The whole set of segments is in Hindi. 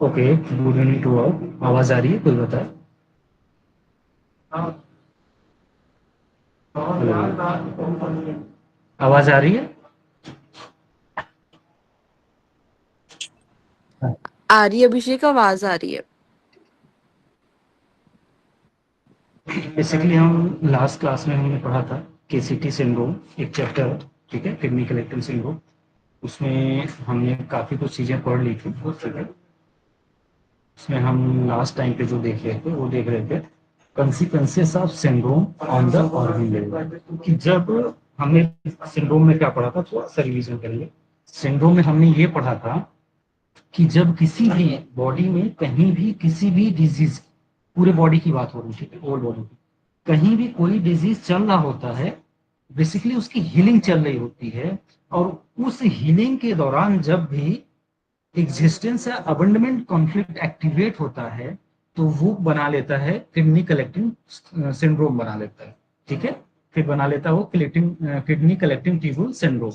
Okay, good evening to all. आवाज आ रही है? कोई बताए? हेलो, आवाज आ रही है? आ रही है अभिषेक, आवाज आ रही है। बेसिकली हम लास्ट क्लास में हमने पढ़ा था केसीटी सिंड्रोम, एक चैप्टर, ठीक है, किडनी कलेक्टिंग सिंड्रोम। उसमें हमने काफी कुछ चीजें पढ़ ली थी, ठीक है। उसमें हम लास्ट टाइम पे जो देख रहे थे वो देख रहे थे consequences of syndrome on the organ level, कि जब हमने सिंड्रोम में क्या पढ़ा था, थोड़ा सा रिवीजन करिए। सिंड्रोम में हमने ये पढ़ा था कि जब किसी भी बॉडी में कहीं भी किसी भी डिजीज, पूरे बॉडी की बात हो रही है, ठीक है, होल बॉडी की, कहीं भी कोई डिजीज चल रहा होता है, बेसिकली उसकी हीलिंग चल रही होती है। और उस हीलिंग के दौरान जब भी एग्जिस्टेंस या अबंडमेंट कॉन्फ्लिक्ट एक्टिवेट होता है, तो वो बना लेता है किडनी कलेक्टिंग सिंड्रोम बना लेता है, ठीक है। फिर बना लेता है वो kidney collecting tubule syndrome.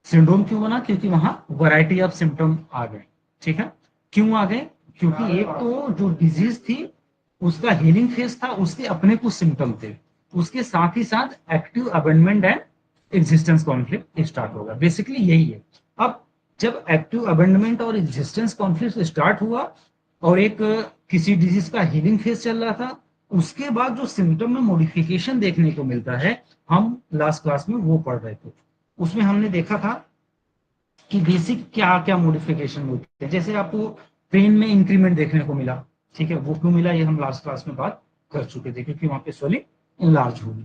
Syndrome क्यों बना? क्योंकि वहां वैरायटी ऑफ सिम्टम आ गए, ठीक है। क्यों आ गए? क्योंकि एक तो जो डिजीज थी उसका हीलिंग फेज था, उसके अपने कुछ सिम्टम थे, उसके साथ ही साथ active abandonment and existence conflict start होगा। बेसिकली यही है। अब जब एक्टिव अबेंडमेंट और एग्जिस्टेंस कॉन्फ्लिक्ट स्टार्ट हुआ और एक किसी डिजीज का हीलिंग फेज चल रहा था, उसके बाद जो सिम्टम में मॉडिफिकेशन देखने को मिलता है, हम लास्ट क्लास में वो पढ़ रहे थे। उसमें हमने देखा था कि बेसिक क्या क्या मॉडिफिकेशन होते हैं। जैसे आपको पेन में इंक्रीमेंट देखने को मिला, ठीक है, वो क्यों मिला ये हम लास्ट क्लास में बात कर चुके थे, क्योंकि वहां पे स्वेलिंग इनलार्ज होगी।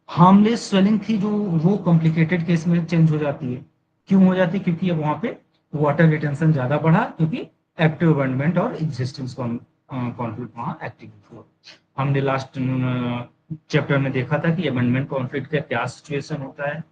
हार्मलेस स्वेलिंग थी जो, वो कॉम्प्लिकेटेड केस में चेंज हो जाती है। क्यों हो जाती है? क्योंकि अब वहां पे वाटर रिटेंशन ज्यादा बढ़ा, क्योंकि एक्टिव अबंडमेंट और एग्जिस्टेंस कॉन्फ्लिक्ट वहां एक्टिवेट हुआ। हमने लास्ट चैप्टर में देखा था कि अबंडमेंट कॉन्फ्लिक्ट का क्या सिचुएशन होता है,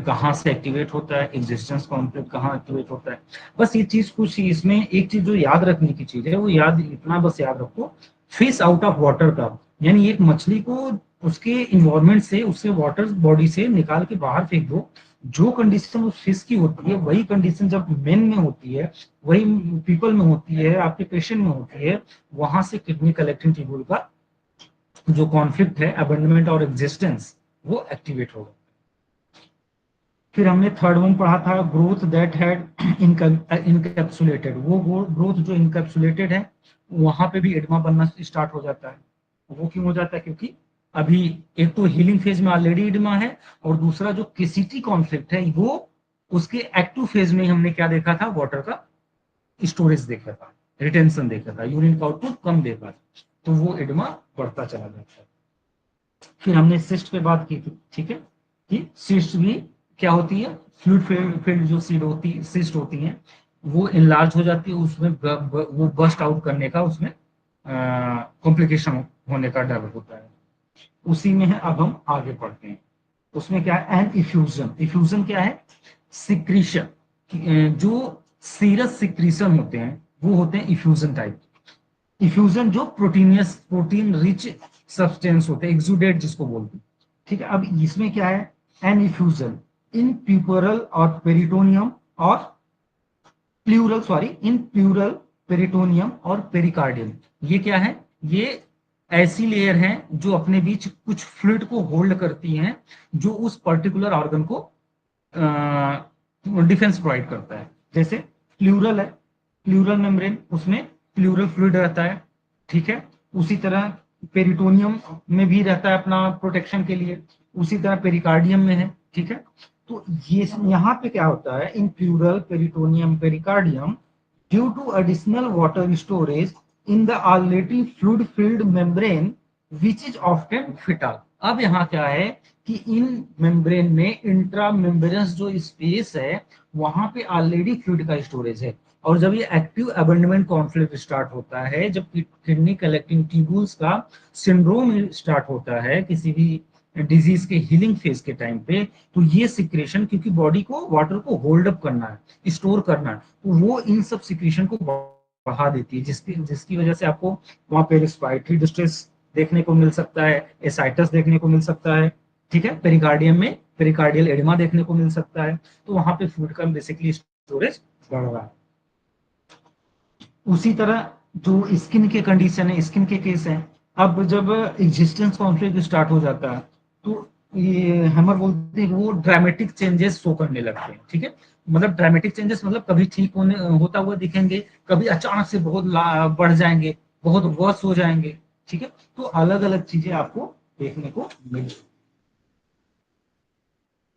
कहाँ से एक्टिवेट होता है, एग्जिस्टेंस कॉन्फ्लिक्ट कहाँ एक्टिवेट होता है। बस ये चीज कुछ, इसमें एक चीज जो याद रखने की चीज है वो याद, इतना बस याद रखो, फिश आउट ऑफ वाटर का, यानी एक मछली को उसके इन्वायरमेंट से, उसके वाटर बॉडी से निकाल के बाहर फेंक दो। जो कंडीशन उस फिश की होती है वही कंडीशन जब मेन में होती है, वही पीपल में होती है, आपके पेशेंट में होती है, वहां से किडनी कलेक्टिंग ट्यूब्यूल का जो कॉन्फ्लिक्ट है, अबेंडमेंट और एग्जिस्टेंस, वो एक्टिवेट होगा। फिर हमने थर्ड वन पढ़ा था ग्रोथ दैट हैड इनकैप्सुलेटेड, वो ग्रोथ जो इनकैप्सुलेटेड है, वहां पे भी एडमा बनना स्टार्ट हो जाता है। वो क्यों हो जाता है? क्योंकि अभी एक तो हीलिंग फेज में ऑलरेडी एडमा है, और दूसरा जो केसीटी कॉन्फ्लिक्ट है वो उसके एक्टिव फेज में हमने क्या देखा था, वाटर का स्टोरेज देखा था, रिटेंशन देखा था, यूरिन का आउटपुट कम देखा था, तो वो एडमा बढ़ता चला जाता है। फिर हमने सिस्ट पे बात की थी, ठीक है, कि सिस्ट भी क्या होती है, फ्लूइड फिल्ड जो सीड होती सिस्ट होती है, वो इनलार्ज हो जाती है, उसमें वो बस्ट आउट करने का, उसमें कॉम्प्लिकेशन होने का डर होता है। उसी में है, अब हम आगे पढ़ते हैं। उसमें क्या है, एन इफ्यूजन। इफ्यूजन क्या है? सिक्रीशन। जो सीरस सिक्रीशन होते हैं वो होते हैं इफ्यूजन टाइप। इफ्यूजन जो प्रोटीनियस, प्रोटीन रिच सब्सटेंस होते हैं, एक्सुडेट जिसको बोलते हैं, ठीक है। अब इसमें क्या है, एन इफ्यूजन इन प्यूपरल और पेरिटोनियम और pleural, sorry, in pleural peritoneum और पेरिकार्डियम। ये क्या है? ये ऐसी लेयर हैं जो अपने बीच कुछ फ्लूइड को होल्ड करती हैं, जो उस पर्टिकुलर ऑर्गन को डिफेंस प्रोवाइड करता है। जैसे प्लूरल है, प्लूरल मेम्ब्रेन, उसमें प्लूरल फ्लूइड रहता है, ठीक है। उसी तरह पेरिटोनियम में भी रहता है अपना प्रोटेक्शन के लिए, उसी तरह पेरिकार्डियम में है, ठीक है। तो ये यहाँ पे क्या होता है, in pleural peritoneum pericardium, due to additional water storage in the already fluid filled membrane which is often fetal. अब यहाँ क्या है कि इन मेम्ब्रेन में इंट्रा मेम्ब्रेनस जो स्पेस है, वहां पे ऑलरेडी फ्लूइड का स्टोरेज है। और जब ये एक्टिव अबेंडमेंट कॉन्फ्लिक्ट स्टार्ट होता है, जब किडनी कलेक्टिंग ट्यूब्यूल्स का सिंड्रोम स्टार्ट होता है किसी भी डिजीज के हीलिंग फेज के टाइम पे, तो ये सिक्रेशन, क्योंकि बॉडी को वाटर को होल्ड अप करना है, स्टोर करना है, तो वो इन सब सिक्रेशन को बढ़ा देती है, जिसकी जिसकी वजह से आपको वहां पे रेस्पिरेटरी डिस्ट्रेस देखने को मिल सकता है, एसाइटस देखने को मिल सकता है, ठीक है। पेरिकार्डियम में पेरिकार्डियल एडिमा देखने को मिल सकता है। तो वहां पे फ्लूइड का बेसिकली स्टोरेज बढ़ रहा है। उसी तरह जो स्किन के कंडीशन है, स्किन के केस हैं, अब जब एग्जिस्टेंस कॉन्फ्लिक्ट स्टार्ट हो जाता है तो ये हमर बोलते हैं वो ड्रामेटिक चेंजेस शो करने लगते हैं, ठीक है। मतलब ड्रामेटिक चेंजेस मतलब कभी ठीक होने होता हुआ दिखेंगे, कभी अचानक से बहुत बढ़ जाएंगे, बहुत वर्स हो जाएंगे, ठीक है। तो अलग अलग चीजें आपको देखने को मिल।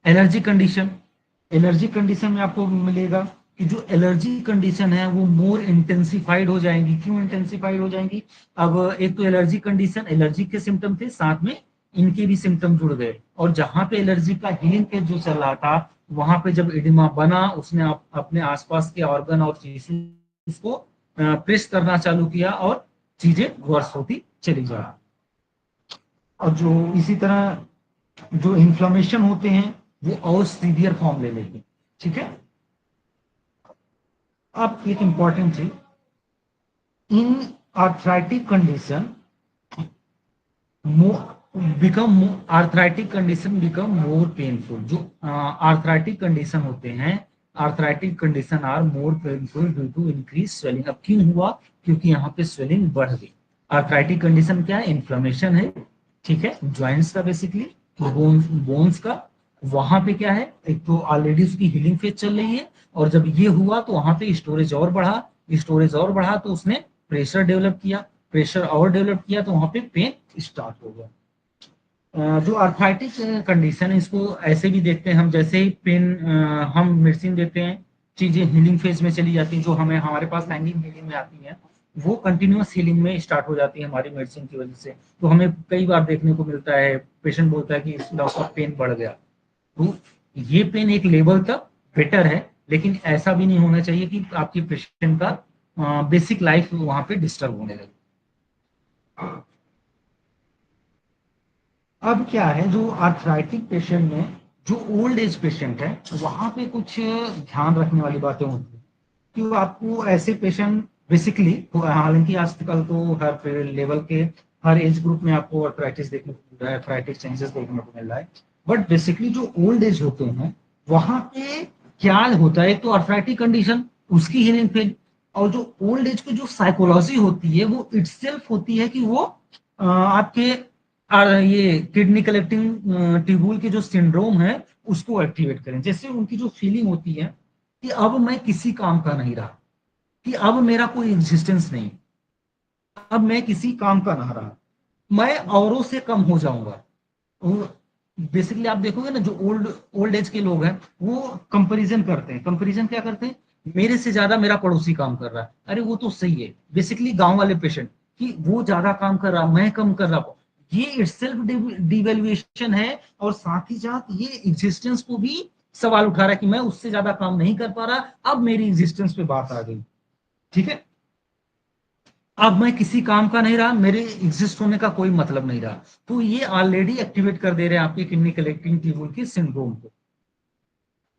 एलर्जी कंडीशन, एलर्जी कंडीशन में आपको मिलेगा कि जो एलर्जी कंडीशन है वो मोर इंटेंसिफाइड हो जाएंगी। क्यों इंटेंसिफाइड हो जाएंगी? अब एक तो एलर्जी कंडीशन, एलर्जी के सिम्टम थे, साथ में इनके भी सिम्टम जुड़ गए, और जहां पे एलर्जी का हीलिंग फेज जो चल रहा था वहां पे जब एडिमा बना, उसने अपने आसपास के ऑर्गन और टिश्यूज को प्रेस करना चालू किया और चीजें वर्स होती चली जा रही। और जो इसी तरह जो इन्फ्लामेशन होते हैं वो और सीवियर फॉर्म ले लेते हैं, ठीक है। अब एक इंपॉर्टेंट चीज, in arthritic condition become arthritic condition become more painful. जो आर्थराइटिक कंडीशन होते हैं, arthritic condition are more painful due to increase swelling. अब क्यों हुआ? क्योंकि यहाँ पे स्वेलिंग बढ़ गई। आर्थराइटिक कंडीशन क्या है? इन्फ्लेमेशन है, ठीक है, ज्वाइंट्स का बेसिकली, बोन्स का। वहां पे क्या है, एक तो ऑलरेडी उसकी हीलिंग फेज चल रही है, और जब ये हुआ तो वहां पे स्टोरेज और बढ़ा, स्टोरेज और बढ़ा तो उसने प्रेशर डेवलप किया, प्रेशर और डेवलप किया तो वहां पे पेन स्टार्ट हो गया। जो आर्थराइटिक कंडीशन है इसको ऐसे भी देखते हैं हम, जैसे ही पेन हम मेडिसिन देते हैं, चीजें हीलिंग फेज में चली जाती हैं, जो हमें हमारे पास हैंगिंग हीलिंग में आती हैं वो कंटिन्यूअस हीलिंग में स्टार्ट हो जाती है हमारी मेडिसिन की वजह से। तो हमें कई बार देखने को मिलता है, पेशेंट बोलता है कि डॉक्टर पेन बढ़ गया। तो ये पेन एक लेवल तक बेटर है, लेकिन ऐसा भी नहीं होना चाहिए कि आपके पेशेंट का बेसिक लाइफ वहां पे डिस्टर्ब होने लगे। अब क्या है, जो आर्थराइटिक पेशेंट में, जो ओल्ड एज पेशेंट है वहां पे कुछ ध्यान रखने वाली बातें होती है कि वो आपको ऐसे पेशेंट बेसिकली, हालांकि आजकल तो हर लेवल के, हर एज ग्रुप में आपको आर्थराइटिस देखने को मिल रहा है, आर्थराइटिस चेंजेस देखने को मिल रहा है। बट बेसिकली जो ओल्ड एज होते हैं वहां पे क्या होता है, तो आर्थराइटिक कंडीशन, उसकी हीलिंग फेज, और जो ओल्ड एज की जो साइकोलॉजी होती है वो इटसेल्फ होती है कि वो आपके ये किडनी कलेक्टिंग ट्यूबुल के जो सिंड्रोम है उसको एक्टिवेट करें। जैसे उनकी जो फीलिंग होती है कि अब मैं किसी काम का नहीं रहा, कि अब मेरा कोई एग्जिस्टेंस नहीं, अब मैं किसी काम का ना रहा, मैं औरों से कम हो जाऊंगा। बेसिकली आप देखोगे ना, जो ओल्ड ओल्ड एज के लोग हैं वो कंपैरिजन करते हैं। कंपैरिजन क्या करते हैं? मेरे से ज्यादा मेरा पड़ोसी काम कर रहा है, अरे वो तो सही है। बेसिकली गांव वाले पेशेंट, कि वो ज्यादा काम कर रहा, मैं कम कर रहा हूं, ये इटसेल्फ डिवेल्युएशन है। और साथ ही साथ ये एग्जिस्टेंस को भी सवाल उठा रहा है कि मैं उससे ज्यादा काम नहीं कर पा रहा, अब मेरी एग्जिस्टेंस पे बात आ गई, ठीक है। अब मैं किसी काम का नहीं रहा, मेरे एग्जिस्ट होने का कोई मतलब नहीं रहा। तो ये ऑलरेडी एक्टिवेट कर दे रहे हैं आपके किडनी कलेक्टिंग ट्यूबुल के सिंड्रोम को।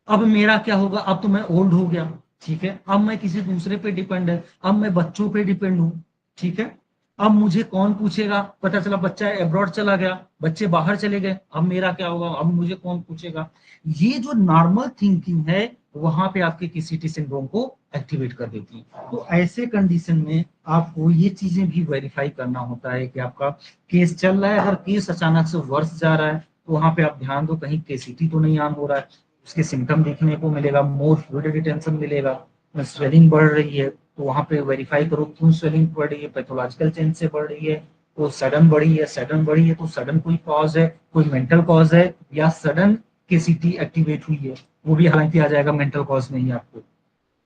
अब मेरा क्या होगा? अब तो मैं ओल्ड हो गया, ठीक है, अब मैं किसी दूसरे पे डिपेंड है, अब मैं बच्चों पे डिपेंड हूं, ठीक है। अब मुझे कौन पूछेगा? पता चला बच्चा अब्रॉड चला गया, बच्चे बाहर चले गए, अब मेरा क्या होगा? अब मुझे कौन पूछेगा? ये जो नॉर्मल थिंकिंग है वहां पे आपके केसीटी सिंड्रोम को एक्टिवेट कर देती है। तो ऐसे कंडीशन में आपको ये चीजें भी वेरीफाई करना होता है कि आपका केस चल रहा है। अगर केस अचानक से वर्स जा रहा है तो वहां पे आप ध्यान दो कहीं केसीटी तो नहीं ऑन हो रहा है। उसके सिम्टम देखने को मिलेगा, मोर फ्लूइड रिटेंशन मिलेगा, स्वेलिंग बढ़ रही है तो वहां पे वेरीफाई करो क्यों स्वेलिंग बढ़ रही है, पैथोलॉजिकल चेंज से बढ़ रही है, तो सडन बढ़ी है, सडन बढ़ी है तो सडन कोई कॉज है, कोई मेंटल कॉज है, या सडन केसीटी एक्टिवेट हुई है, वो भी हालांकि आ जाएगा मेंटल कॉज नहीं है आपको,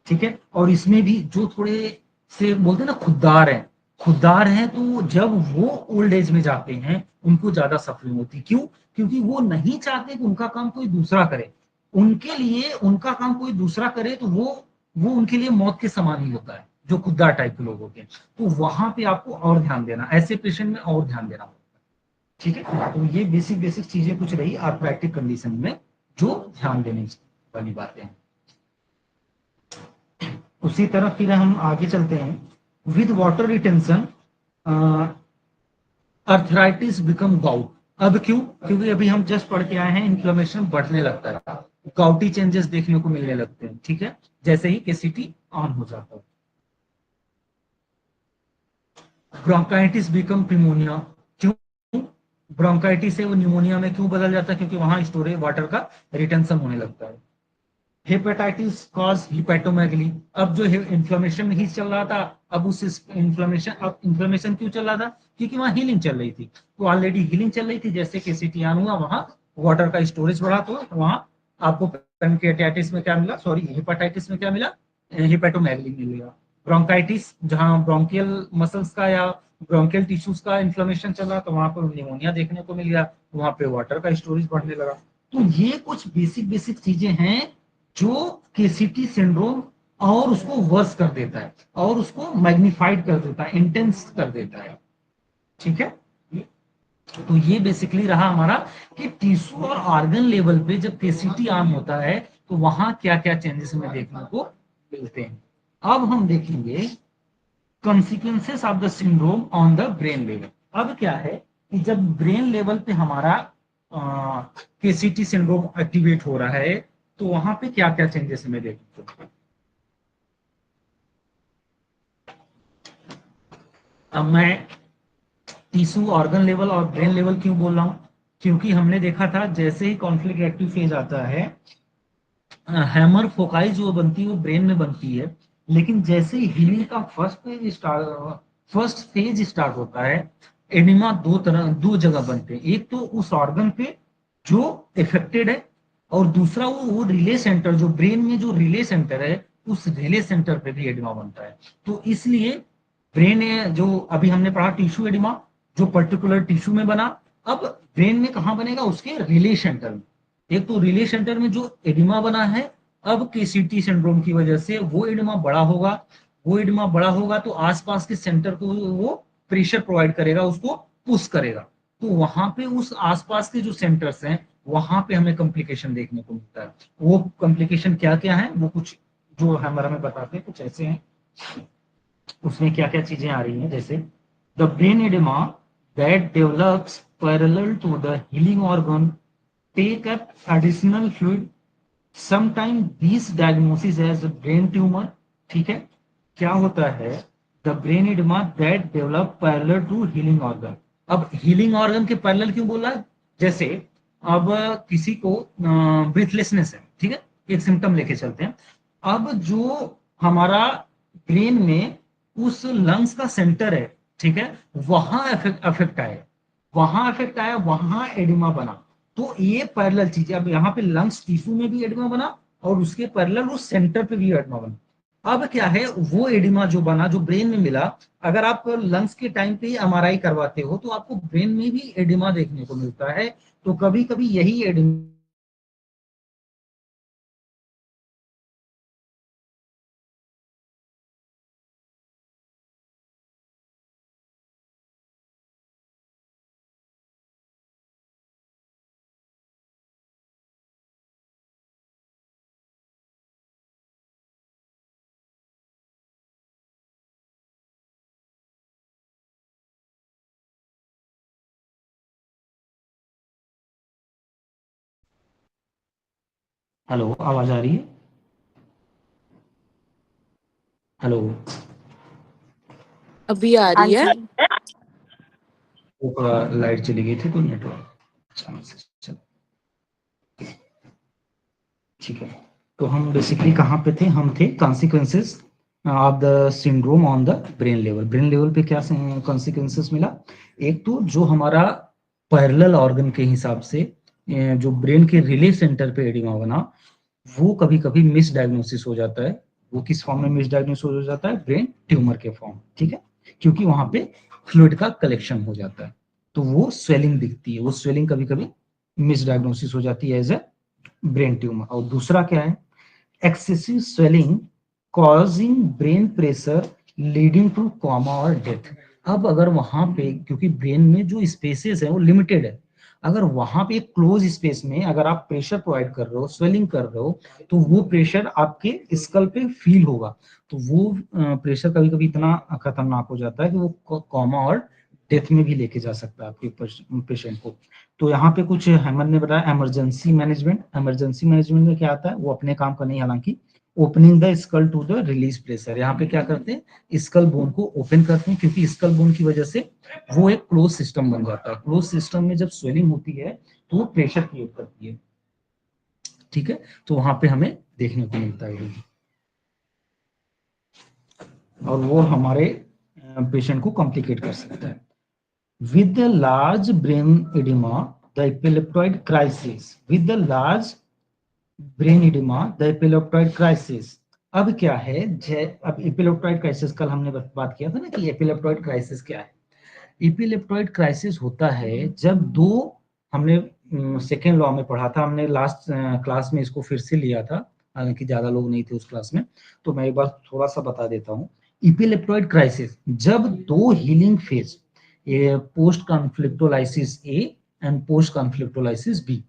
ठीक है। और इसमें भी जो थोड़े से बोलते हैं ना खुददार हैं, खुददार हैं, तो जब वो ओल्ड एज में जाते हैं उनको ज्यादा सफरिंग होती है। क्यों? क्योंकि वो नहीं चाहते कि उनका काम कोई दूसरा करे, उनके लिए उनका काम कोई दूसरा करे तो वो उनके लिए मौत के समान ही होता है, जो खुददार टाइप के लोग होते हैं। तो वहां पे आपको और ध्यान देना, ऐसे पेशेंट में और ध्यान देना होता है, ठीक है। तो ये बेसिक बेसिक चीजें कुछ रही आर्थराइटिक कंडीशन में जो ध्यान देने वाली बातें हैं। उसी तरह फिर हम आगे चलते हैं। With water retention arthritis become gout. अब क्यों? क्योंकि अभी हम जस्ट पढ़ के आए हैं, इन्फ्लेमेशन बढ़ने लगता है, गाउटी चेंजेस देखने को मिलने लगते हैं, ठीक है, जैसे ही केसीटी ऑन हो जाता है। ब्रोंकाइटिस बिकम प्यूमोनिया, क्यों ब्रोंकाइटिस से वो न्यूमोनिया में क्यों बदल जाता है? क्योंकि वहां स्टोरेज वाटर का रिटेंशन होने लगता है। हेपेटाइटिस कॉज हिपेटोमेगली, अब जो इन्फ्लेमेशन ही चल रहा था, अब उस इन्फ्लेमेशन, अब इन्फ्लेमेशन क्यों चल रहा था? क्योंकि वहां हीलिंग चल रही थी, तो ऑलरेडी हीलिंग चल रही थी, जैसे केसीटीआन हुआ वहां वाटर का स्टोरेज बढ़ा, तो वहां आपको पैनक्रियाटाइटिस में क्या मिला, सॉरी हेपेटाइटिस में क्या मिला, हिपेटोमेगली मिलेगा। ब्रोंकाइटिस जहां ब्रोंकियल मसल्स का या ब्रोंकियल टिश्यूज का इन्फ्लेमेशन चल रहा, तो वहां पर निमोनिया देखने को मिल गया, वहां पे वाटर का स्टोरेज बढ़ने लगा। तो ये कुछ बेसिक बेसिक चीजें हैं जो केसीटी सिंड्रोम और उसको वर्स कर देता है और उसको मैग्निफाइड कर देता है, इंटेंस कर देता है। ठीक है, तो ये बेसिकली रहा हमारा कि टिश्यू और ऑर्गन लेवल पे जब केसीटी आम होता है तो वहां क्या क्या चेंजेस हमें देखने को मिलते हैं। अब हम देखेंगे consequences of the syndrome on the brain level. अब क्या है कि जब ब्रेन लेवल पे हमारा केसीटी सिंड्रोम एक्टिवेट हो रहा है तो वहां पे क्या क्या चेंजेस हमें देखने को। अब मैं टिश्यू ऑर्गन लेवल और ब्रेन लेवल क्यों बोल रहा हूं? क्योंकि हमने देखा था जैसे ही कॉन्फ्लिक्ट एक्टिव फेज आता है, हैमर फोकाई जो बनती है वो ब्रेन में बनती है, लेकिन जैसे ही हीलिंग का फर्स्ट फेज स्टार्ट होता है, एडिमा दो जगह बनते हैं, एक तो उस ऑर्गन पे जो इफेक्टेड है, और दूसरा वो रिले सेंटर जो ब्रेन में जो रिले सेंटर है, उस रिले सेंटर पे भी एडिमा बनता है। तो इसलिए ब्रेन जो अभी हमने पढ़ा टिश्यू एडिमा जो पर्टिकुलर टिश्यू में बना, अब ब्रेन में कहां बनेगा? उसके रिले सेंटर में। एक तो रिले सेंटर में जो एडिमा बना है, अब केसीटी सिंड्रोम की वजह से वो एडिमा बड़ा होगा, वो एडिमा बड़ा होगा तो आसपास के सेंटर को वो प्रेशर प्रोवाइड करेगा, उसको पुश करेगा, तो वहां पे उस आसपास के जो सेंटर्स हैं वहां पे हमें कॉम्प्लिकेशन देखने को मिलता है। वो कॉम्प्लिकेशन क्या क्या है, वो कुछ जो हमारा में बताते हैं कुछ ऐसे हैं, उसमें क्या क्या चीजें आ रही हैं, जैसे the brain edema that develops parallel to the healing organ take up additional fluid, sometime this diagnosis as brain tumor. ठीक है, क्या होता है? The brain edema that develop parallel to healing organ. अब हीलिंग ऑर्गन के पैरेलल क्यों बोला? जैसे अब किसी को ब्रीथलेसनेस है, ठीक है, एक सिम्टम लेके चलते हैं। अब जो हमारा ब्रेन में उस लंग्स का सेंटर है, ठीक है, वहां अफेक्ट आया, वहां अफेक्ट आया, वहां एडिमा बना, तो ये पैरेलल चीज है। अब यहाँ पे लंग्स टिश्यू में भी एडिमा बना और उसके पैरेलल उस सेंटर पे भी एडिमा बना। अब क्या है, वो एडिमा जो बना जो ब्रेन में मिला, अगर आप लंग्स के टाइम पे ही एमआरआई करवाते हो तो आपको ब्रेन में भी एडिमा देखने को मिलता है। तो कभी कभी यही एडिमा हेलो, आवाज आ रही है? हेलो। अभी आ हाँ रही है। जी। वो लाइट चली गई थी तो नेटवर्क अचानक से चला। ठीक है, तो हम बेसिकली कहाँ पे थे? हम थे consequences of the syndrome on the brain level. Brain level पे क्या कॉन्सिक्वेंसेस मिला? एक तो जो हमारा पैरेलल ऑर्गन के हिसाब से जो ब्रेन के रिले सेंटर पे एडिमा बना, वो कभी कभी मिस डायग्नोसिस हो जाता है। वो किस फॉर्म में मिस डायग्नोसिस हो जाता है? ब्रेन ट्यूमर के फॉर्म, ठीक है, क्योंकि वहां पे फ्लूइड का कलेक्शन हो जाता है, तो वो स्वेलिंग दिखती है, वो स्वेलिंग कभी कभी मिस डायग्नोसिस हो जाती है एज ए ब्रेन ट्यूमर। और दूसरा क्या है? Excessive swelling causing brain pressure leading two comma और डेथ। अब अगर वहां पे, क्योंकि ब्रेन में जो स्पेसेस है वो लिमिटेड है, अगर वहां पे क्लोज स्पेस में अगर आप प्रेशर प्रोवाइड कर रहे हो, स्वेलिंग कर रहे हो, तो वो प्रेशर आपके स्कल पे फील होगा, तो वो प्रेशर कभी कभी इतना खतरनाक हो जाता है कि वो कॉमा और डेथ में भी लेके जा सकता है आपके पेशेंट को। तो यहाँ पे कुछ हेमंत ने बताया इमरजेंसी मैनेजमेंट। इमरजेंसी मैनेजमेंट में क्या आता है? वो अपने काम का नहीं, हालांकि opening the skull to the release pressure, यहाँ पे क्या करते हैं, स्कल बोन को ओपन करते हैं, क्योंकि स्कल बोन की वजह से वो एक क्लोज सिस्टम बन जाता है। क्लोज सिस्टम में जब स्वेलिंग होती है तो वो प्रेशर क्रिएट करती है, ठीक है। तो वहां पे हमें देखने को मिलता है, और वो हमारे पेशेंट को कॉम्प्लिकेट कर सकता है। With the large brain oedema the epileptoid crisis, with the large brain oedema the epileptoid crisis. अब क्या है, अब एपिलेप्टॉइड क्राइसिस कल हमने बात किया था ना कि एपिलेप्टॉइड क्राइसिस क्या है। एपिलेप्टॉइड क्राइसिस होता है जब दो, हमने सेकेंड लॉ में पढ़ा था, हमने लास्ट क्लास में इसको फिर से लिया था, हालांकि ज्यादा लोग नहीं थे उस क्लास में, तो मैं एक बार थोड़ा सा बता देता हूँ। एपिलेप्टॉइड क्राइसिस जब दो healing phase, post conflictolysis A and post conflictolysis B,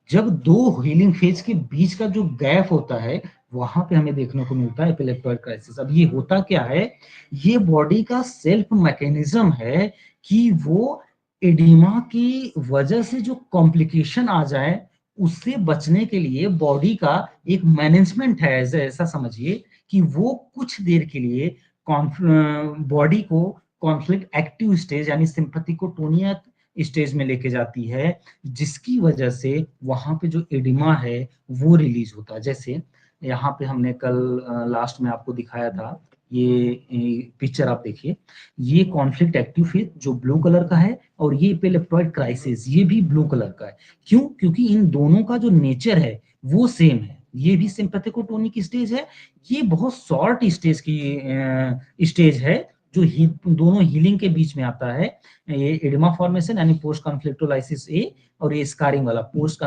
जब दो हीलिंग फेज के बीच का जो गैप होता है वहां पे हमें देखने को मिलता है एपिलेप्टॉइड क्राइसिस। अब ये होता क्या है, ये बॉडी का सेल्फ मैकेनिज्म है कि वो एडिमा की वजह से जो कॉम्प्लिकेशन आ जाए उससे बचने के लिए बॉडी का एक मैनेजमेंट है, ऐसा समझिए कि वो कुछ देर के लिए बॉडी को कॉन्फ्लिक्ट एक्टिव स्टेज यानी सिंपैथिकोटोनिया स्टेज में लेके जाती है, जिसकी वजह से वहां पे जो एडिमा है वो रिलीज होता है। जैसे यहाँ पे हमने कल लास्ट में आपको दिखाया था, ये पिक्चर आप देखिए, ये कॉन्फ्लिक्ट एक्टिव फेज जो ब्लू कलर का है, और ये एपिलेप्टॉइड क्राइसिस ये भी ब्लू कलर का है। क्यों? क्योंकि इन दोनों का जो नेचर है वो सेम है। ये भी सिंपैथिकोटोनिक स्टेज है, ये बहुत शॉर्ट स्टेज की स्टेज है जो दोनों हीलिंग के बीच में आता है। ये एडिमा फॉर्मेशन यानी पोस्ट कॉन्फ्लिक्टोलाइसिस ए, और ये स्कारिंग वाला पोस्ट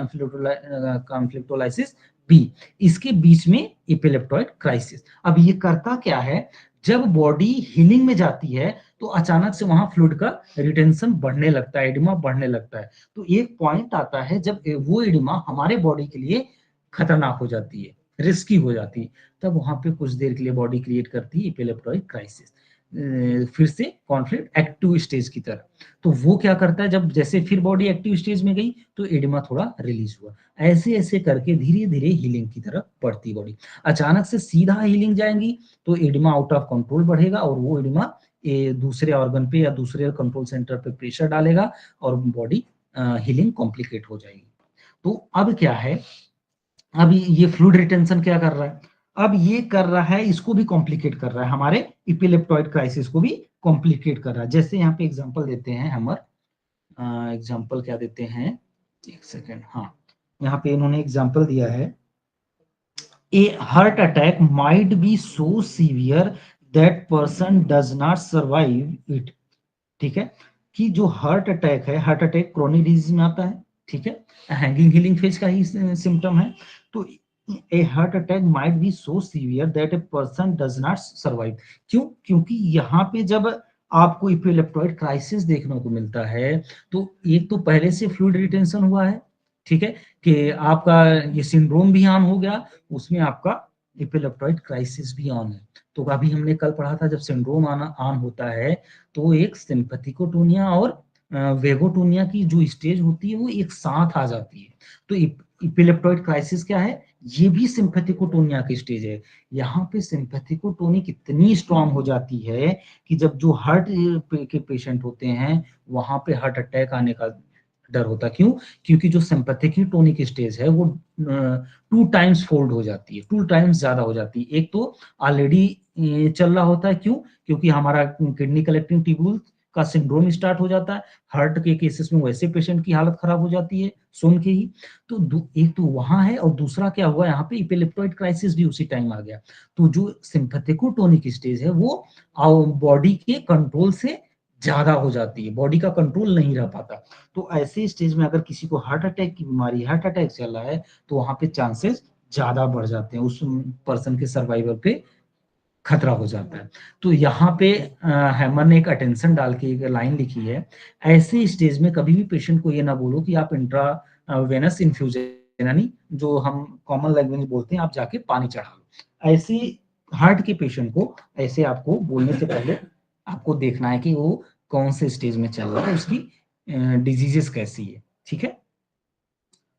कॉन्फ्लिक्टोलाइसिस बी, इसके बीच में एपिलेप्टॉइड क्राइसिस। अब ये करता क्या है, जब बॉडी हीलिंग में जाती है तो अचानक से वहां फ्लूइड का रिटेंशन बढ़ने लगता है, एडिमा बढ़ने लगता है। तो एक पॉइंट आता है जब वो एडिमा हमारे बॉडी के लिए खतरनाक हो जाती है, रिस्की हो जाती है, तब वहां पे कुछ देर के लिए बॉडी क्रिएट करती है एपिलेप्टॉइड क्राइसिस, फिर से कॉन्फ्लिक्ट एक्टिव स्टेज की तरह। तो वो क्या करता है, जब जैसे फिर बॉडी एक्टिव स्टेज में गई तो एडिमा थोड़ा रिलीज हुआ, ऐसे ऐसे करके धीरे धीरे हीलिंग की तरफ बढ़ती बॉडी। अचानक से सीधा हीलिंग जाएंगी तो एडिमा आउट ऑफ कंट्रोल बढ़ेगा, और वो एडिमा दूसरे ऑर्गन पे या दूसरे कंट्रोल सेंटर पे प्रेशर डालेगा और बॉडी हीलिंग कॉम्प्लिकेट हो जाएगी। तो अब क्या है, अब ये फ्लूइड रिटेंशन क्या कर रहा है, अब ये कर रहा है, इसको भी कॉम्प्लिकेट कर रहा है, हमारे इपिलेप्टॉइड क्राइसिस को भी कॉम्प्लिकेट कर रहा है। जैसे यहाँ पे एग्जांपल देते हैं हमर, एग्जांपल क्या देते हैं, एक सेकेंड, हाँ यहाँ पे इन्होंने एग्जांपल दिया है, ए heart attack might be so severe that person does not survive it. ठीक है, कि जो हार्ट अटैक है, हार्ट अटैक क्रोनिक डिजीज में आता है, ठीक है, हैंगिंग हीलिंग फेज का ही सिम्टम है। तो ए heart attack might be so severe that a person does not survive. क्यों? क्योंकि यहाँ पे जब आपको इपिलेप्टॉइड क्राइसिस देखने को मिलता है तो एक तो पहले से फ्लूइड रिटेंशन हुआ है, ठीक है, कि आपका ये सिंड्रोम भी ऑन हो गया, उसमें आपका इपिलेप्टॉइड क्राइसिस भी ऑन है। तो अभी हमने कल पढ़ा था, जब सिंड्रोम ऑन होता है तो एक सिंपैथिकोटोनिया और वेगोटोनिया की जो स्टेज होती है वो एक साथ आ जाती है। तो इपिलेप्टॉइड क्राइसिस क्या है, ये भी सिंपैथिकोटोनिया की स्टेज है। यहाँ पे सिंपैथिकोटोनिक इतनी स्ट्रांग हो जाती है कि जब जो हार्ट के पेशेंट होते हैं वहां पे हार्ट अटैक आने का डर होता है। क्यों? क्योंकि जो सिंपैथिकोटोनिक स्टेज है वो 2 टाइम्स फोल्ड हो जाती है, 2 टाइम्स ज्यादा हो जाती है। एक तो ऑलरेडी चल रहा होता है, क्यों? क्योंकि हमारा किडनी कलेक्टिंग ट्यूब्यूल का सिंड्रोम स्टार्ट हो जाता है, हार्ट के केसेस में वैसे पेशेंट की हालत खराब हो जाती है सुन के ही। तो एक तो वहां है, और दूसरा क्या हुआ, यहाँ पे इपिलेप्टॉइड क्राइसिस भी उसी टाइम आ गया। तो जो सिंपैथिकोटोनिक स्टेज है वो बॉडी के कंट्रोल से ज्यादा हो जाती है, बॉडी का कंट्रोल नहीं रह पाता। तो ऐसे स्टेज में अगर किसी को हार्ट अटैक की बीमारी, हार्ट अटैक चल रहा है, तो वहां पे चांसेस ज्यादा बढ़ जाते हैं, उस पर्सन के सर्वाइवल पे खतरा हो जाता है। तो यहाँ पे हैमर ने एक अटेंशन डाल के एक लाइन लिखी है, ऐसे स्टेज में कभी भी पेशेंट को ये ना बोलो कि आप इंट्रा वेनस इन्फ्यूजन यानी जो हम कॉमन लैंग्वेज में बोलते हैं आप जाके पानी चढ़ा लो। ऐसे हार्ट के पेशेंट को ऐसे आपको बोलने से पहले आपको देखना है कि वो कौन से स्टेज में चल रहा है, उसकी डिजीजेस कैसी है, ठीक है।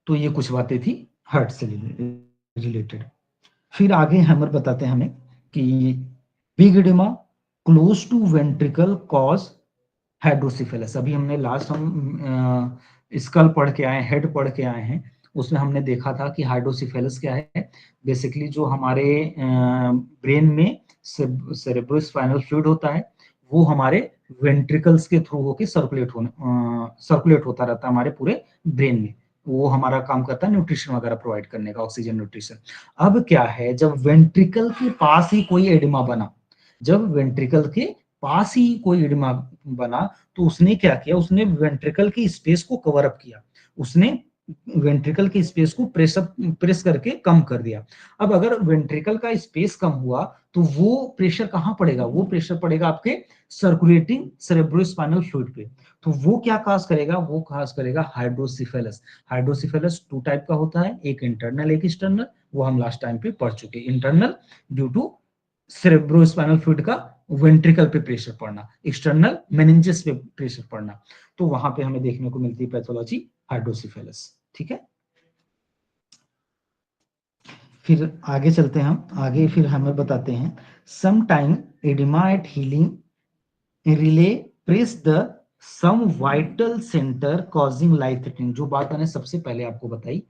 तो ये कुछ बातें थी हार्ट से रिलेटेड। फिर आगे हैमर बताते हैं हमें कि big edema close to ventricle cause hydrocephalus. अभी हमने लास्ट हम स्कल पढ़ के आए, हेड पढ़ के आए हैं, उसमें हमने देखा था कि हाइड्रोसिफेलस क्या है। बेसिकली जो हमारे ब्रेन में सेरेब्रोस्पाइनल फ्लूइड होता है, वो हमारे वेंट्रिकल्स के थ्रू होके सर्कुलेट होता रहता है हमारे पूरे ब्रेन में। वो हमारा काम करता है न्यूट्रिशन वगैरह प्रोवाइड करने का, ऑक्सीजन न्यूट्रिशन। अब क्या है, जब वेंट्रिकल के पास ही कोई एडिमा बना, जब वेंट्रिकल के पास ही कोई एडिमा बना, तो उसने क्या किया, उसने वेंट्रिकल की स्पेस को कवर अप किया, उसने वेंट्रिकल की स्पेस को प्रेस करके कम कर दिया। अब अगर वेंट्रिकल का स्पेस कम हुआ, तो वो प्रेशर कहां पड़ेगा, वो प्रेशर पड़ेगा आपके सर्कुलेटिंग सेरेब्रोस्पाइनल फ्लूइड पे। तो वो क्या काज करेगा, वो काज करेगा हाइड्रोसिफेलस। हाइड्रोसिफेलस टू टाइप का होता है, एक इंटरनल एक एक्सटर्नल, वो हम लास्ट टाइम पे पढ़ चुके। Internal due to cerebrospinal fluid का वेंट्रिकल पे प्रेशर पड़ना, एक्सटर्नल मेनिंजेस पे प्रेशर पड़ना। तो वहां पे हमें देखने को मिलती है पैथोलॉजी हाइड्रोसिफेलस। ठीक है, फिर आगे चलते हैं हम आगे, फिर हमें बताते हैं some time edema at healing relay press the some vital centre causing life threatening. जो बात मैंने सबसे पहले आपको बताई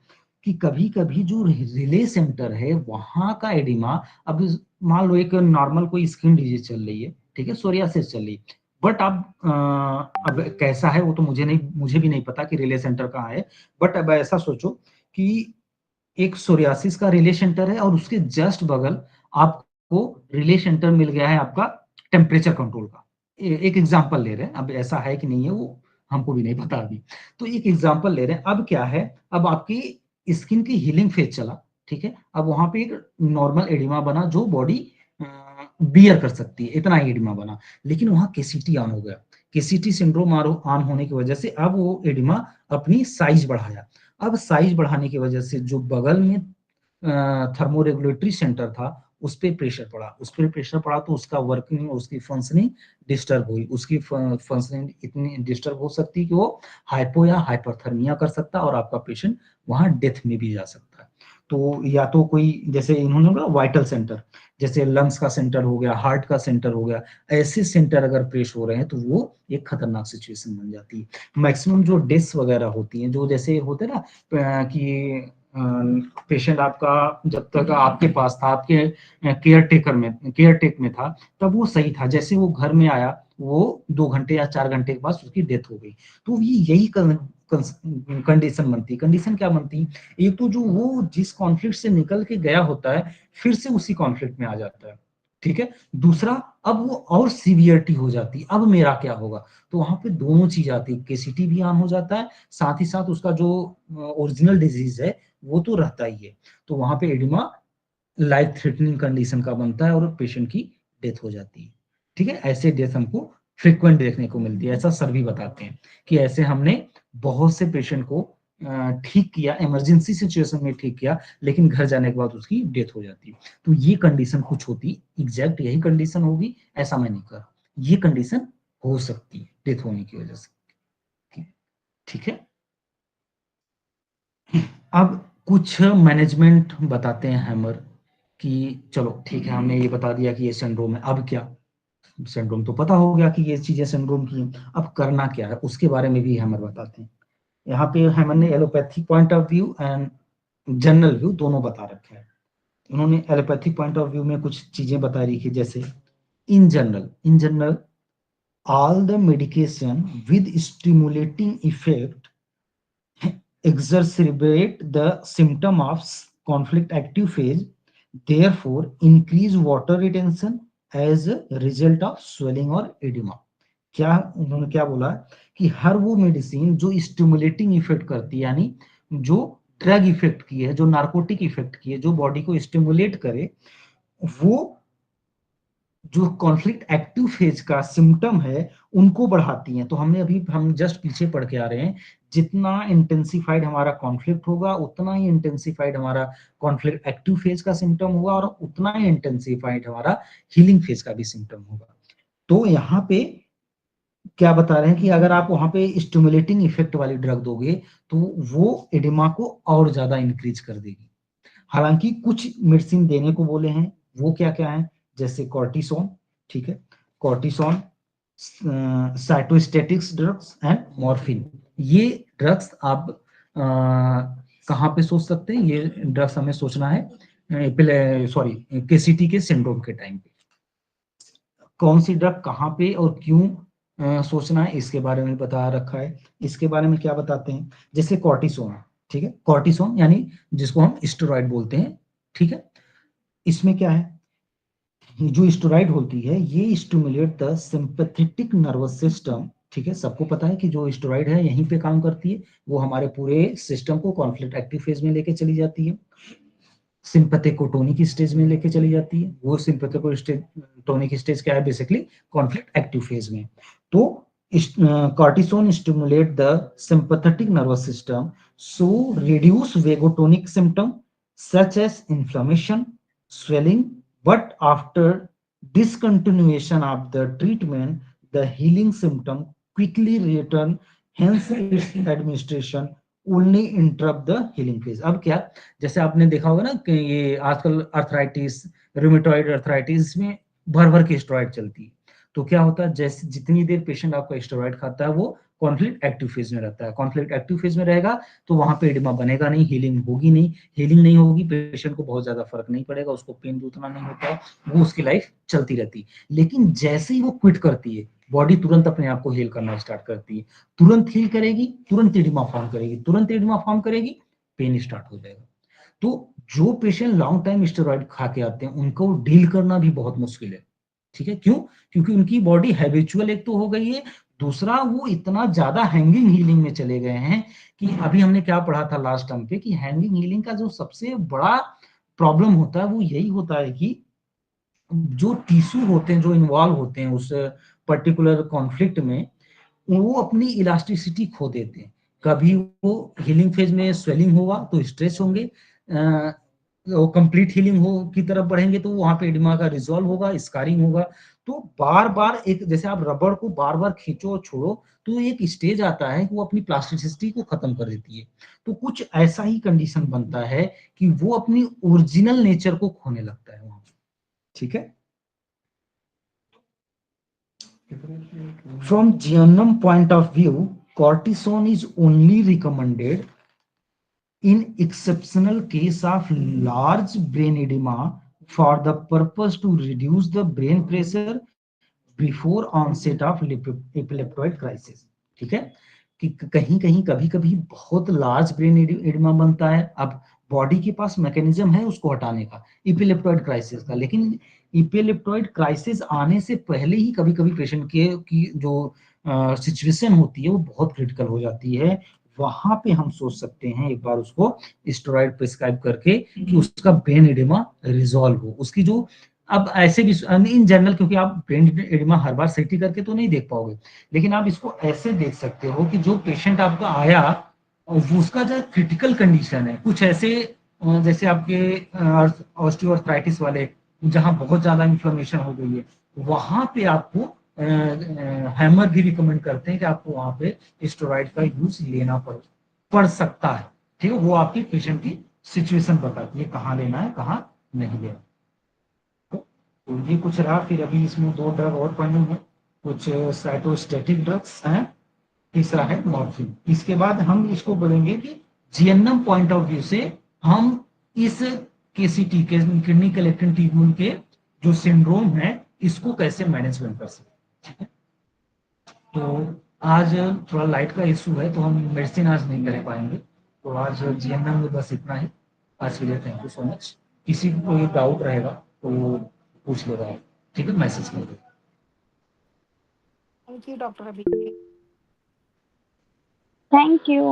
कि कभी कभी जो रिले सेंटर है वहां का एडिमा, अब मान लो एक नॉर्मल कोई स्किन डिजीज चल रही है, ठीक है, सोरियासिस चल रही है, बट अब कैसा है वो तो मुझे भी नहीं पता कि रिले सेंटर कहाँ है। बट अब ऐसा सोचो कि एक सोरियासिस का रिले सेंटर है और उसके जस्ट बगल आपको रिले सेंटर मिल गया है आपका टेम्परेचर कंट्रोल का। एक एग्जांपल ले रहे हैं, अब ऐसा है कि नहीं है वो हमको भी नहीं पता अभी। तो एक एग्जांपल ले रहे हैं, अब क्या है, अब आपकी स्किन की हीलिंग फेज चला, ठीक है, अब वहां पे एक नॉर्मल एडिमा बना जो बॉडी बियर कर सकती है, इतना ही एडिमा बना, लेकिन वहां केसीटी ऑन हो गया। केसीटी सिंड्रोम ऑन होने की वजह से अब वो एडिमा अपनी साइज बढ़ाया। अब साइज बढ़ाने की वजह से जो बगल में थर्मोरेगुलेटरी सेंटर था, उस पर प्रेशर पड़ा, उस पर प्रेशर पड़ा तो उसका वर्किंग, उसकी फंक्शनिंग डिस्टर्ब हुई, उसकी फंक्शनिंग इतनी डिस्टर्ब हो सकती है कि वो हाइपो या हाइपरथर्मिया कर सकता है और आपका पेशेंट वहां डेथ में भी जा सकता है। तो या तो कोई, जैसे इन्होंने बोला वाइटल सेंटर, जैसे लंग्स का सेंटर हो गया, हार्ट का सेंटर हो गया, ऐसे सेंटर अगर प्रेस हो रहे हैं तो वो एक खतरनाक सिचुएशन बन जाती है। मैक्सिमम जो डेथ्स वगैरह होती हैं, जो जैसे होते हैं ना कि पेशेंट आपका जब तक आपके पास था, आपके केयर टेक में था, तब वो सही था, जैसे वो घर में आया वो 2 घंटे या 4 घंटे के बाद उसकी डेथ हो गई। तो ये यही कंडीशन बनती है। कंडीशन क्या बनती है, एक तो जो वो जिस कॉन्फ्लिक्ट से निकल के गया होता है फिर से उसी कॉन्फ्लिक्ट में आ जाता है, ठीक है। दूसरा, अब वो और सीवियरिटी हो जाती है, अब मेरा क्या होगा। तो वहां पे दोनों चीज आती है, केसीटी भी ऑन हो जाता है, साथ ही साथ उसका जो ओरिजिनल डिजीज है वो तो रहता ही है। तो वहां पे एडिमा लाइफ थ्रेटनिंग कंडीशन का बनता है और पेशेंट की डेथ हो जाती है। ठीक है, ऐसे डेथ हमको फ्रिक्वेंट देखने को मिलती है, ऐसा सर भी बताते हैं कि ऐसे हमने बहुत से पेशेंट को ठीक किया, इमरजेंसी सिचुएशन में ठीक किया, लेकिन घर जाने के बाद उसकी डेथ हो जाती है। तो ये कंडीशन कुछ होती, एग्जैक्ट यही कंडीशन होगी ऐसा मैं नहीं कर, ये कंडीशन हो सकती है डेथ होने की वजह से। ठीक है, अब कुछ मैनेजमेंट बताते हैं हैमर कि चलो ठीक है, हमने ये बता दिया कि ये सिंड्रोम है, अब क्या। सिंड्रोम तो पता हो गया कि ये चीजें सिंड्रोम की हैं, अब करना क्या है उसके बारे में भी हैमर बताते हैं। यहाँ पे हैमर ने allopathic point of view and general view दोनों बता रखे हैं। उन्होंने एलोपैथिक पॉइंट ऑफ व्यू में कुछ चीजें बता रखी, जैसे in general all the medication with stimulating effect exacerbate the symptom of conflict active phase, therefore increase water retention as a result of swelling or edema। क्या उन्होंने क्या बोला कि हर वो मेडिसिन जो स्टिमुलेटिंग इफेक्ट करती है, यानी जो ड्रग इफेक्ट की है, जो नार्कोटिक इफेक्ट की है, जो बॉडी को स्टिमुलेट करे, वो जो कॉन्फ्लिक्ट एक्टिव फेज का सिम्टम है उनको बढ़ाती हैं। तो हम जस्ट पीछे पढ़ के आ रहे हैं, जितना इंटेंसिफाइड हमारा कॉन्फ्लिक्ट होगा उतना ही इंटेंसिफाइड हमारा कॉन्फ्लिक्ट एक्टिव फेज का सिम्टम होगा और उतना ही इंटेंसिफाइड हमारा हीलिंग फेज का भी सिम्टम होगा। तो यहाँ पे क्या बता रहे हैं कि अगर आप वहां पे स्टिमुलेटिंग इफेक्ट वाली ड्रग दोगे तो वो एडिमा को और ज्यादा इंक्रीज कर देगी। हालांकि कुछ मेडिसिन देने को बोले हैं, वो क्या क्या है, जैसे कॉर्टिसोन, ठीक है, cortisone, cytostatics drugs and morphine. ये ड्रग्स आप कहाँ पे सोच सकते हैं, ये ड्रग्स हमें सोचना है सॉरी केसीटी के सिंड्रोम के टाइम पे। कौन सी ड्रग कहाँ पे और क्यों सोचना है, इसके बारे में बता रखा है। इसके बारे में क्या बताते हैं, जैसे कॉर्टिसोन, ठीक है, कॉर्टिसोन यानी जिसको हम स्टेरॉइड बोलते हैं, ठीक है। इसमें क्या है, जो स्टेरॉइड होती है ये stimulate the sympathetic nervous system, ठीक है। सबको पता है कि जो स्टेरॉइड है यहीं पे काम करती है, वो हमारे पूरे सिस्टम को कॉन्फ्लिक्ट एक्टिव फेज में लेके चली जाती है, सिंपैथेकोटोनिक स्टेज में लेके चली जाती है। वो सिंपैथेकोटोनिक स्टेज क्या है, बेसिकली कॉन्फ्लिक्ट एक्टिव फेज में। तो cortisone stimulate the sympathetic nervous system, so reduce vagotonic symptom such as inflammation, swelling, but after discontinuation of the treatment, the healing symptom quickly return, hence its administration only interrupt the healing phase। अब क्या, जैसे आपने देखा होगा ना कि ये आजकल अर्थराइटिस, रूमेटॉइड अर्थराइटिस में भर भर के स्टेरॉइड चलती है। तो क्या होता है, जैसे जितनी देर पेशेंट आपका स्टेरॉइड खाता है वो कॉन्फ्लिक्ट एक्टिव फेज में रहता है, कॉन्फ्लिक्ट एक्टिव फेज में रहेगा तो वहां पे एडिमा बनेगा नहीं, हीलिंग होगी नहीं, हीलिंग नहीं होगी, पेशेंट को बहुत ज्यादा फर्क नहीं पड़ेगा, उसको पेन भी उतना नहीं होता है, वो उसकी लाइफ चलती रहती है। लेकिन जैसे ही वो क्विट करती है, बॉडी तुरंत अपने आप को हील करना स्टार्ट करती है, तुरंत हील करेगी, तुरंत एडिमा फॉर्म करेगी, तुरंत एडिमा फॉर्म करेगी, पेन स्टार्ट हो जाएगा। तो जो पेशेंट लॉन्ग टाइम स्टेरॉइड खा के आते हैं उनको डील करना भी बहुत मुश्किल है, ठीक है। क्यों, क्योंकि उनकी बॉडी हैबिचुअल एक तो हो गई है, दूसरा वो इतना ज्यादा हैंगिंग हीलिंग में चले गए हैं कि अभी हमने क्या पढ़ा था लास्ट टर्म पे कि हैंगिंग हीलिंग का जो सबसे बड़ा प्रॉब्लम होता है वो यही होता है कि जो टिश्यू होते हैं जो इन्वॉल्व होते हैं उस पर्टिकुलर कॉन्फ्लिक्ट में, वो अपनी इलास्टिसिटी खो देते हैं। कभी वो हीलिंग फेज में स्वेलिंग होगा तो स्ट्रेस होंगे, वो कंप्लीट हीलिंग हो की तरफ बढ़ेंगे तो वहां पे एडिमा का रिजॉल्व होगा, स्कारिंग होगा। तो बार बार एक, जैसे आप रबड़ को बार बार खींचो और छोड़ो तो एक स्टेज आता है कि वो अपनी प्लास्टिसिटी को खत्म कर देती है। तो कुछ ऐसा ही कंडीशन बनता है कि वो अपनी ओरिजिनल नेचर को खोने लगता है वहां, ठीक है। From GNM point of view, cortisone is only recommended in exceptional case of large brain edema for the purpose to reduce the brain pressure before onset of epileptoid crisis, ठीक है। कि कहीं कहीं कभी कभी बहुत लार्ज ब्रेन एडिमा बनता है, अब बॉडी के पास मैकेनिज्म है उसको हटाने का, इपिलेप्टॉइड क्राइसिस का, लेकिन इपिलेप्टॉइड क्राइसिस आने से पहले ही कभी कभी पेशेंट के की जो सिचुएशन होती है वो बहुत क्रिटिकल हो जाती है। वहां पे हम सोच सकते हैं एक बार उसको स्टेरॉइड प्रिस्क्राइब करके कि उसका ब्रेन एडिमा रिजॉल्व हो, उसकी जो, अब ऐसे भी इन जनरल, क्योंकि आप ब्रेन एडिमा हर बार सीटी करके तो नहीं देख पाओगे, लेकिन आप इसको ऐसे देख सकते हो कि जो पेशेंट आपका आया उसका जो क्रिटिकल कंडीशन है, कुछ ऐसे जैसे आपके ऑस्टियोआर्थराइटिस वाले जहां बहुत ज्यादा इन्फ्लेमेशन हो गई है, वहां पे आपको हैमर भी रिकमेंड करते हैं कि आपको वहां पे स्टेरॉइड का यूज लेना पड़ सकता है, ठीक है। वो आपके पेशेंट की सिचुएशन बताती है कहाँ लेना है कहाँ नहीं लेना। तो ये कुछ रहा, फिर अभी इसमें दो ड्रग और पढ़नी है, कुछ साइटोस्टैटिक ड्रग्स हैं, तीसरा है मॉर्फिन। इसके बाद हम इसको बोलेंगे कि जीएनएम पॉइंट ऑफ व्यू से हम इस केसीटी के किडनी कलेक्टिंग ट्यूब्यूल के जो सिंड्रोम है इसको कैसे मैनेजमेंट कर सकते हैं, ठीक है। तो आज थोड़ा लाइट का इशू है तो हम मेडिसिन आज नहीं कर पाएंगे, तो आज जीएनएम में बस इतना ही। आज के लिए थैंक यू सो मच। किसी को कोई डाउट रहेगा तो पूछ लेगा, ठीक है, मैसेज कर दो। Thank you doctor Abhishek. Thank you.